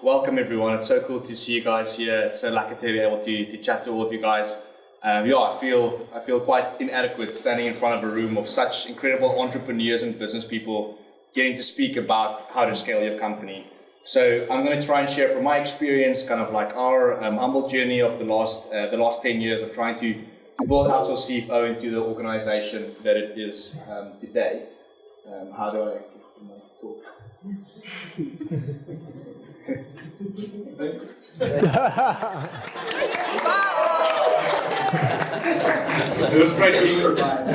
welcome everyone. It's so cool to see you guys here. It's so lucky to be able to chat to all of you guys. I feel quite inadequate standing in front of a room of such incredible entrepreneurs and business people getting to speak about how to scale your company. So I'm going to try and share from my experience, kind of like our humble journey of the last 10 years of trying to build Outsource CFO into the organization that it is today. How do I talk? It was great being here, guys.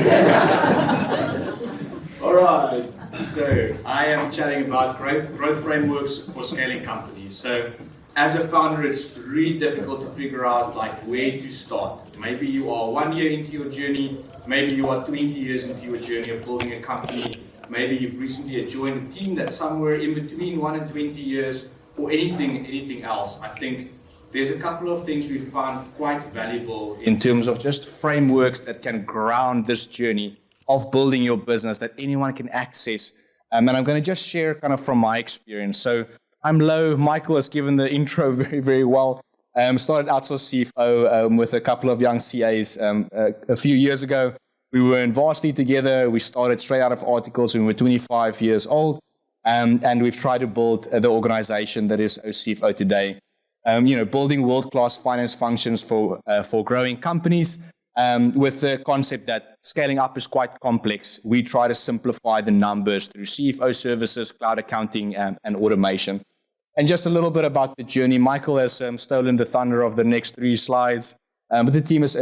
All right. So I am chatting about growth frameworks for scaling companies. So as a founder, it's really difficult to figure out where to start. Maybe you are 1 year into your journey. Maybe you are 20 years into your journey of building a company. Maybe you've recently joined a team that's somewhere in between 1 and 20 years, or anything else. I think there's a couple of things we found quite valuable in terms of just frameworks that can ground this journey of building your business that anyone can access. And I'm going to just share kind of from my experience. So I'm Louw. Michael has given the intro very, very well. Started Outsource CFO with a couple of young CAs a few years ago. We were in varsity together. We started straight out of articles when we were 25 years old. And we've tried to build the organization that is CFO today. Building world-class finance functions for growing companies with the concept that scaling up is quite complex. We try to simplify the numbers through CFO services, cloud accounting, and automation. And just a little bit about the journey. Michael has stolen the thunder of the next 3 slides. But the team is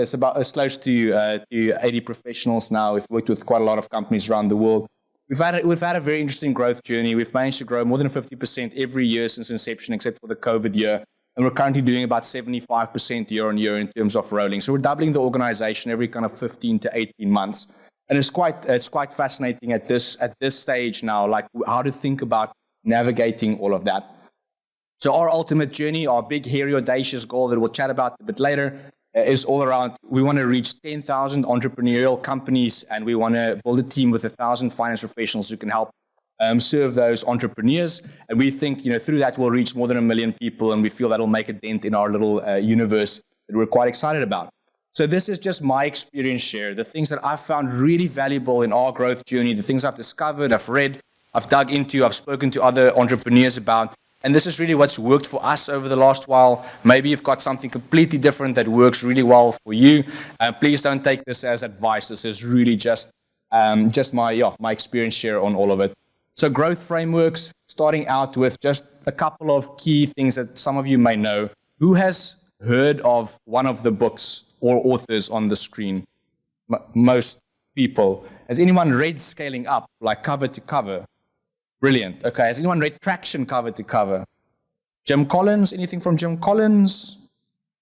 close to 80 professionals now. We've worked with quite a lot of companies around the world. We've had a very interesting growth journey. We've managed to grow more than 50% every year since inception, except for the COVID year. And we're currently doing about 75% year on year in terms of rolling. So we're doubling the organization every kind of 15 to 18 months. And it's quite fascinating at this stage now, how to think about navigating all of that. So our ultimate journey, our big, hairy, audacious goal that we'll chat about a bit later, is all around. We want to reach 10,000 entrepreneurial companies, and we want to build a team with 1,000 finance professionals who can help serve those entrepreneurs. And we think, through that we'll reach more than 1 million people, and we feel that'll make a dent in our little universe that we're quite excited about. So this is just my experience share, the things that I've found really valuable in our growth journey, the things I've discovered, I've read, I've dug into, I've spoken to other entrepreneurs about. And this is really what's worked for us over the last while. Maybe you've got something completely different that works really well for you. Please don't take this as advice. This is really just my experience share on all of it. So growth frameworks, starting out with just a couple of key things that some of you may know. Who has heard of one of the books or authors on the screen? Most people. Has anyone read Scaling Up, cover to cover? Brilliant. Okay. Has anyone read Traction cover to cover? Jim Collins? Anything from Jim Collins?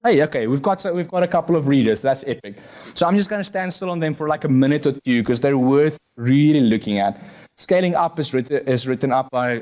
Hey, okay. We've got a couple of readers. That's epic. So I'm just going to stand still on them for a minute or two because they're worth really looking at. Scaling Up was written by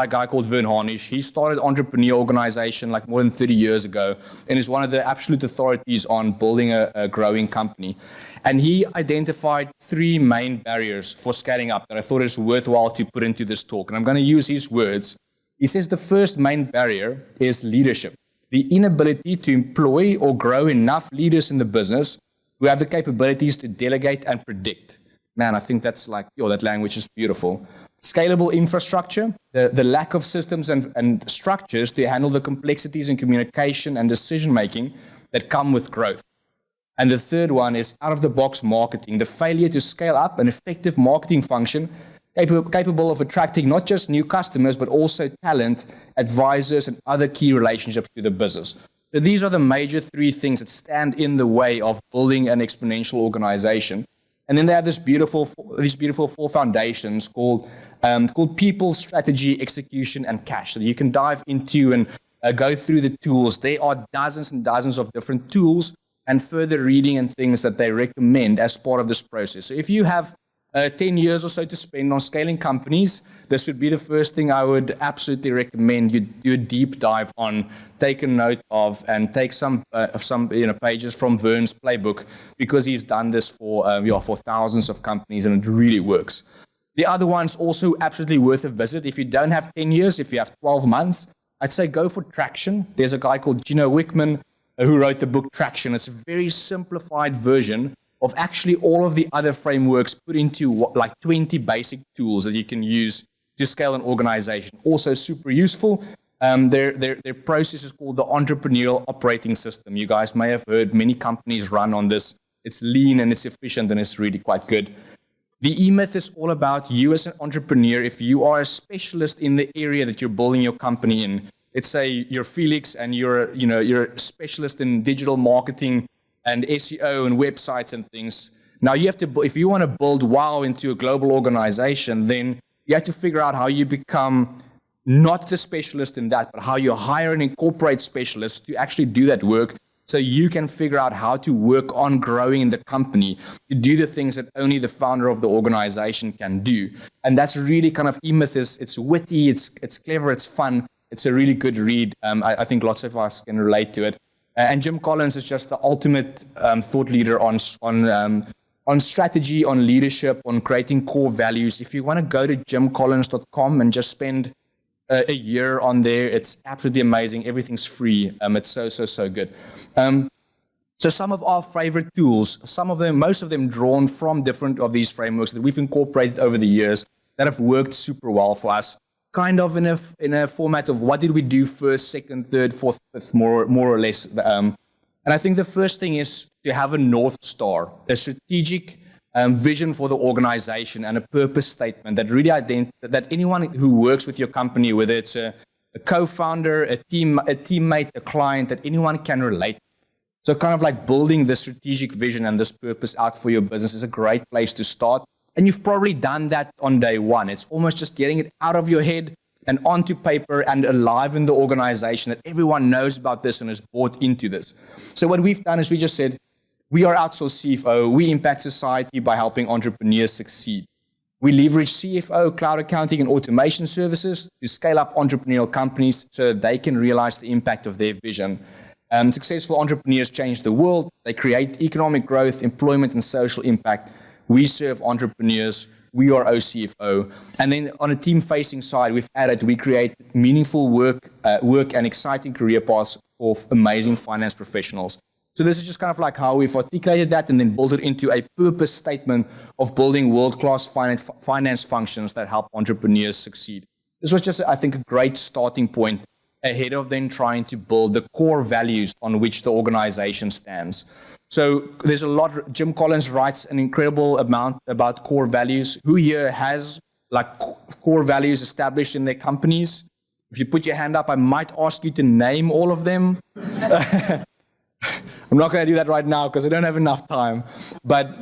a guy called Vern Harnish. He started an entrepreneur organization more than 30 years ago and is one of the absolute authorities on building a growing company. And he identified 3 main barriers for scaling up that I thought is worthwhile to put into this talk. And I'm going to use his words. He says the first main barrier is leadership, the inability to employ or grow enough leaders in the business who have the capabilities to delegate and predict. Man, I think that's that language is beautiful. Scalable infrastructure, the lack of systems and structures to handle the complexities in communication and decision-making that come with growth. And the third one is out-of-the-box marketing, the failure to scale up an effective marketing function capable of attracting not just new customers, but also talent, advisors, and other key relationships to the business. So these are the major 3 things that stand in the way of building an exponential organization. And then they have these beautiful 4 foundations called people, strategy, execution, and cash. So you can dive into and go through the tools. There are dozens and dozens of different tools and further reading and things that they recommend as part of this process. So if you have 10 years or so to spend on scaling companies, this would be the first thing I would absolutely recommend you do a deep dive on, take a note of, and take some pages from Vern's playbook, because he's done this for thousands of companies and it really works. The other one's also absolutely worth a visit. If you don't have 10 years, if you have 12 months, I'd say go for Traction. There's a guy called Gino Wickman who wrote the book Traction. It's a very simplified version of actually all of the other frameworks put into like 20 basic tools that you can use to scale an organization. Also super useful. Their process is called the Entrepreneurial Operating System. You guys may have heard many companies run on this. It's lean and it's efficient and it's really quite good. The E-Myth is all about you as an entrepreneur. If you are a specialist in the area that you're building your company in, let's say you're Felix and you're a specialist in digital marketing and SEO and websites and things. Now you have to, if you want to build Wow into a global organization, then you have to figure out how you become not the specialist in that, but how you hire and incorporate specialists to actually do that work, so you can figure out how to work on growing the company, to do the things that only the founder of the organization can do. And that's really kind of E-Myth. It's witty, it's clever, it's fun. It's a really good read. I think lots of us can relate to it. And Jim Collins is just the ultimate thought leader on strategy, on leadership, on creating core values. If you want to go to jimcollins.com and just spend a year on there, it's absolutely amazing. Everything's free. It's so good. So some of our favorite tools, most of them drawn from different of these frameworks that we've incorporated over the years that have worked super well for us, kind of in a format of what did we do first, second, third, fourth, fifth, more or less. And I think the first thing is to have a North Star, a strategic vision for the organization and a purpose statement that really that anyone who works with your company, whether it's a co-founder, a teammate, a client, that anyone can relate. So kind of like building the strategic vision and this purpose out for your business is a great place to start. And you've probably done that on day one. It's almost just getting it out of your head and onto paper and alive in the organization, that everyone knows about this and is bought into this. So what we've done is we just said, we are Outsource CFO. We impact society by helping entrepreneurs succeed. We leverage CFO, cloud accounting, and automation services to scale up entrepreneurial companies so they can realize the impact of their vision. Successful entrepreneurs change the world. They create economic growth, employment, and social impact. We serve entrepreneurs. We are OCFO. And then on a team-facing side, we create meaningful work and exciting career paths for amazing finance professionals. So this is just kind of like how we've articulated that and then built it into a purpose statement of building world-class finance functions that help entrepreneurs succeed. This was just, I think, a great starting point ahead of then trying to build the core values on which the organization stands. So there's a lot. Jim Collins writes an incredible amount about core values. Who here has like core values established in their companies? If you put your hand up, I might ask you to name all of them. I'm not going to do that right now because I don't have enough time. But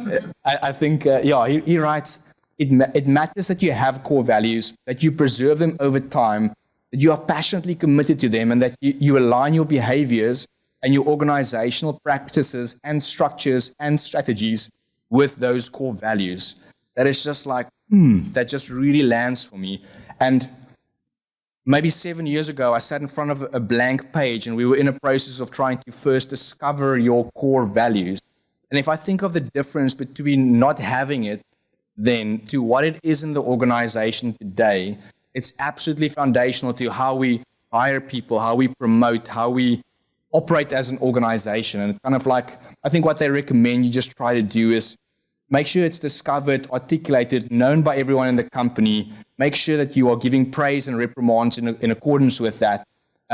I think, he writes, it matters that you have core values, that you preserve them over time, that you are passionately committed to them, and that you align your behaviors and your organizational practices and structures and strategies with those core values. That is just like, that just really lands for me. And maybe 7 years ago, I sat in front of a blank page and we were in a process of trying to first discover your core values. And if I think of the difference between not having it then to what it is in the organization today, it's absolutely foundational to how we hire people, how we promote, how we operate as an organization. And it's kind of like, I think what they recommend you just try to do is make sure it's discovered, articulated, known by everyone in the company. Make sure that you are giving praise and reprimands in accordance with that.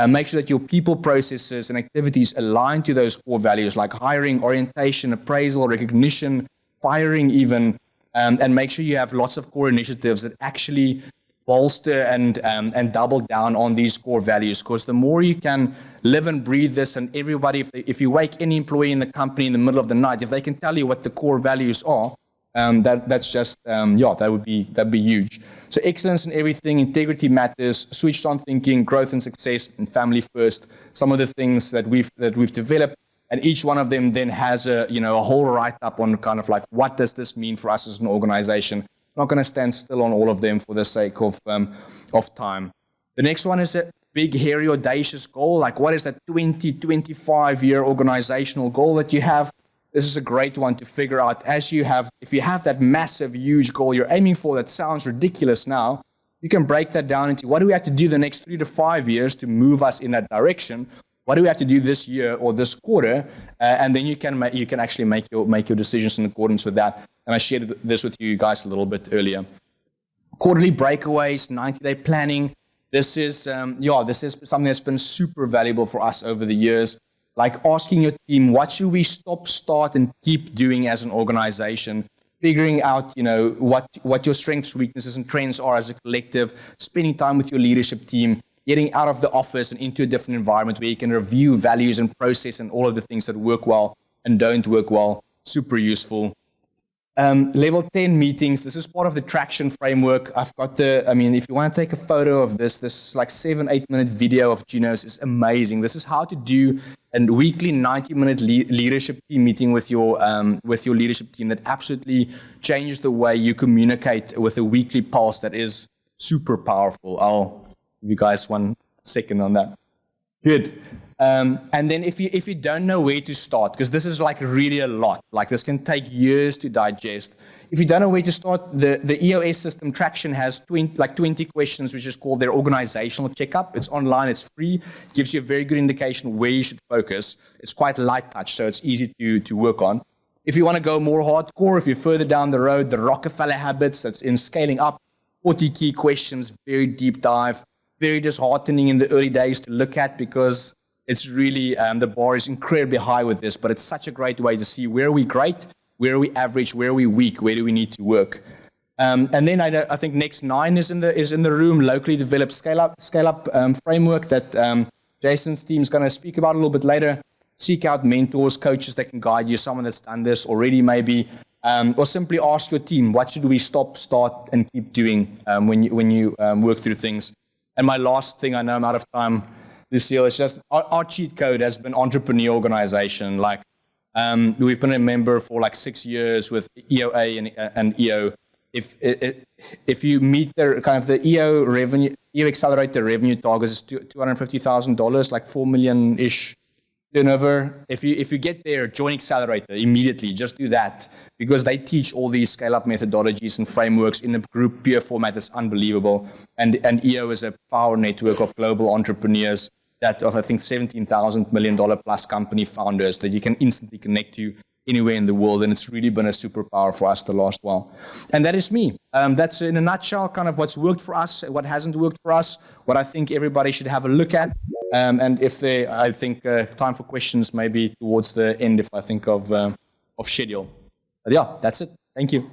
Make sure that your people, processes, and activities align to those core values like hiring, orientation, appraisal, recognition, firing even, and make sure you have lots of core initiatives that actually bolster and double down on these core values. Because the more you can live and breathe this, and everybody, if you wake any employee in the company in the middle of the night, if they can tell you what the core values are, that's just that'd be huge. So excellence in everything, integrity matters, switched on thinking, growth and success, and family first. Some of the things that we've developed, and each one of them then has a whole write-up on kind of like what does this mean for us as an organization. I'm not going to stand still on all of them for the sake of time. The next one is a big, hairy, audacious goal. Like, what is that 20, 25-year organizational goal that you have? This is a great one to figure out if you have that massive, huge goal you're aiming for that sounds ridiculous now, you can break that down into what do we have to do the next 3 to 5 years to move us in that direction? What do we have to do this year or this quarter? And then you can actually make your decisions in accordance with that. And I shared this with you guys a little bit earlier. Quarterly breakaways, 90-day planning. This is something that's been super valuable for us over the years. Like asking your team, what should we stop, start, and keep doing as an organization? Figuring out, what your strengths, weaknesses, and trends are as a collective. Spending time with your leadership team. Getting out of the office and into a different environment where you can review values and process and all of the things that work well and don't work well. Super useful. Level 10 meetings. This is part of the traction framework. I've got if you want to take a photo of this like 7-8 minute video of Gino's is amazing. This is how to do a weekly 90-minute leadership team meeting with your leadership team that absolutely changes the way you communicate with a weekly pulse that is super powerful. I'll give you guys 1 second on that. Good. And then if you don't know where to start, because this is like really a lot, like this can take years to digest. If you don't know where to start, the EOS system Traction has 20 questions, which is called their organizational checkup. It's online, it's free, gives you a very good indication where you should focus. It's quite light touch, so it's easy to work on. If you want to go more hardcore, if you're further down the road, the Rockefeller habits, that's in scaling up, 40 key questions, very deep dive, very disheartening in the early days to look at because it's really, the bar is incredibly high with this, but it's such a great way to see where are we great, where are we average, where are we weak, where do we need to work. And then I think next 9 is in the room, locally developed scale up framework that Jason's team is going to speak about a little bit later. Seek out mentors, coaches that can guide you, someone that's done this already maybe, or simply ask your team, what should we stop, start, and keep doing when you work through things. And my last thing, I know I'm out of time, Lucille, it's just our cheat code has been entrepreneur organization. Like we've been a member for like 6 years with EOA and EO. If you meet the kind of the EO Accelerator revenue targets is $250,000, like 4 million-ish turnover. If you get there, join Accelerator immediately. Just do that because they teach all these scale-up methodologies and frameworks in the group peer format that's unbelievable. And EO is a power network of global entrepreneurs that of I think $17,000 million plus company founders that you can instantly connect to anywhere in the world, and it's really been a superpower for us the last while. And that is me. That's in a nutshell kind of what's worked for us, what hasn't worked for us, what I think everybody should have a look at. And I think time for questions maybe towards the end if I think of schedule. But yeah, that's it. Thank you.